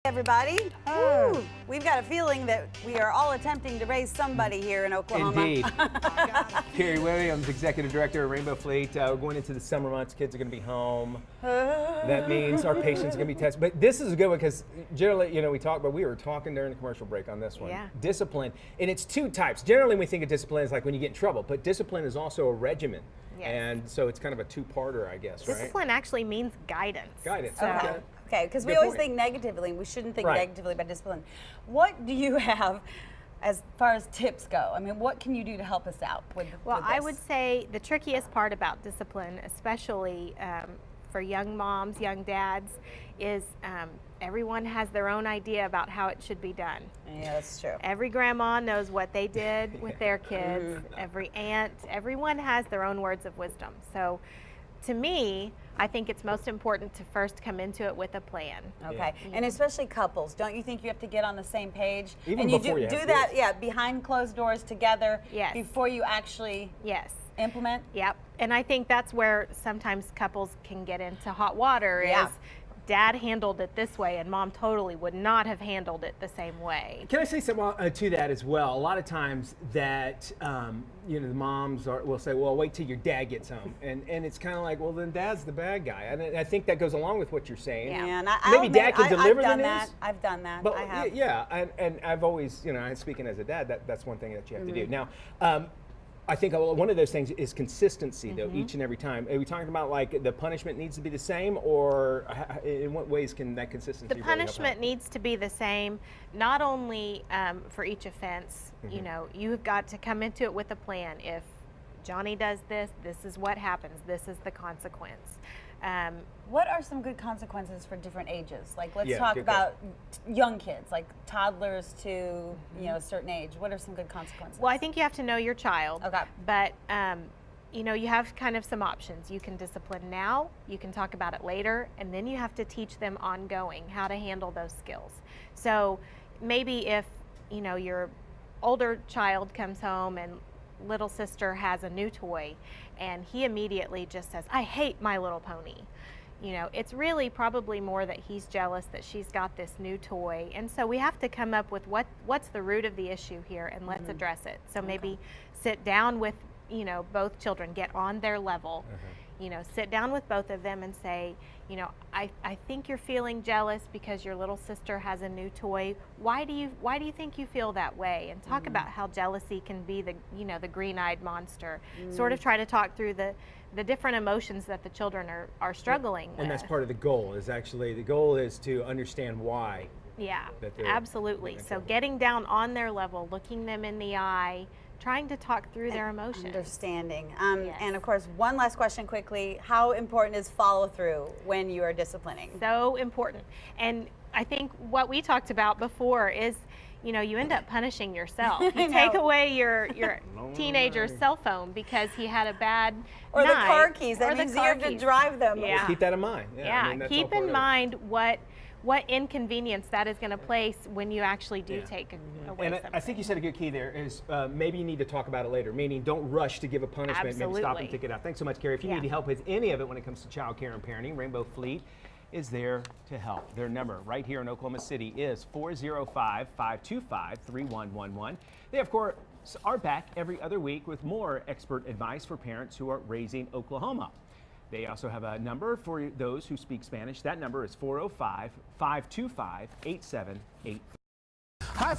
Everybody. Woo. We've got a feeling that we are all attempting to raise somebody here in Oklahoma. Indeed. Carrie Williams, Executive Director of Rainbow Fleet. We're going into the summer months. Kids are going to be home. That means our patients are going to be tested. But this is a good one because generally, we talk, but we were talking during the commercial break on this one. Yeah. Discipline, and it's two types. Generally, when we think of discipline, it's like when you get in trouble, but discipline is also a regimen. Yes. And so it's kind of a two-parter, I guess, right? Discipline actually means guidance. Guidance. So, Okay, because we Good always point. think negatively. We shouldn't think Right. negatively about discipline. What do you have as far as tips go? I mean, what can you do to help us out with Well, with I this? would say the trickiest part about discipline, especially for young moms, young dads, is everyone has their own idea about how it should be done. Yeah, that's true. Every grandma knows what they did with their kids. Every aunt, everyone has their own words of wisdom. So to me, I think it's most important to first come into it with a plan. Okay, and especially couples, don't you think you have to get on the same page? Even and you before you have do that, kids. yeah, behind closed doors together. Yes. Before you actually Yes. implement. Yep. And I think that's where sometimes couples can get into hot water Yeah. is dad handled it this way and mom totally would not have handled it the same way. Can I say something to that as well? A lot of times that the moms will say, "Well, wait till your dad gets home," and it's kind of like, well, then dad's the bad guy, and I think that goes along with what you're saying. Yeah. And Maybe dad can deliver I've done the that. news. I've done that. But I have. yeah, and I've always, speaking as a dad, that's one thing that you have to do. Now, I think one of those things is consistency, though, each and every time. Are we talking about like the punishment needs to be the same, or in what ways can that consistency The really help punishment out? needs to be the same, not only for each offense. You've got to come into it with a plan. If Johnny does this, this is what happens. This is the consequence. What are some good consequences for different ages? Like, let's Yeah, talk good about young kids, like toddlers to a certain age. What are some good consequences? Well, I think you have to know your child. Okay. But you have kind of some options. You can discipline now, you can talk about it later, and then you have to teach them ongoing how to handle those skills. So maybe if your older child comes home and little sister has a new toy and he immediately just says, "I hate My Little Pony." It's really probably more that he's jealous that she's got this new toy. And so we have to come up with what's the root of the issue here, and let's address it. So maybe sit down with, both children, get on their level. Sit down with both of them and say, I think you're feeling jealous because your little sister has a new toy. Why do you think you feel that way? And talk about how jealousy can be the green-eyed monster. Sort of try to talk through the different emotions that the children are struggling with. And that's part of the goal. The goal is to understand why. Yeah, that they're absolutely. in So trouble. getting down on their level, looking them in the eye, trying to talk through their emotions. Understanding. Yes. And of course, one last question quickly. How important is follow through when you are disciplining? So important. And I think what we talked about before is, you end up punishing yourself. You take away your teenager's cell phone because he had a bad Or the night, car keys. or That the means you car have to keys. drive them. Yeah. Keep that in mind. Yeah, I mean, that's all keep part in of it. mind what inconvenience that is going to place when you actually do take away And something. I think you said a good key there is maybe you need to talk about it later, meaning don't rush to give a punishment, maybe stop and Absolutely. think it out. Thanks so much, Carrie. If you Yeah. need help with any of it when it comes to child care and parenting, Rainbow Fleet is there to help. Their number right here in Oklahoma City is 405-525-3111. They, of course, are back every other week with more expert advice for parents who are raising Oklahoma. They also have a number for those who speak Spanish. That number is 405-525-8783. Hi.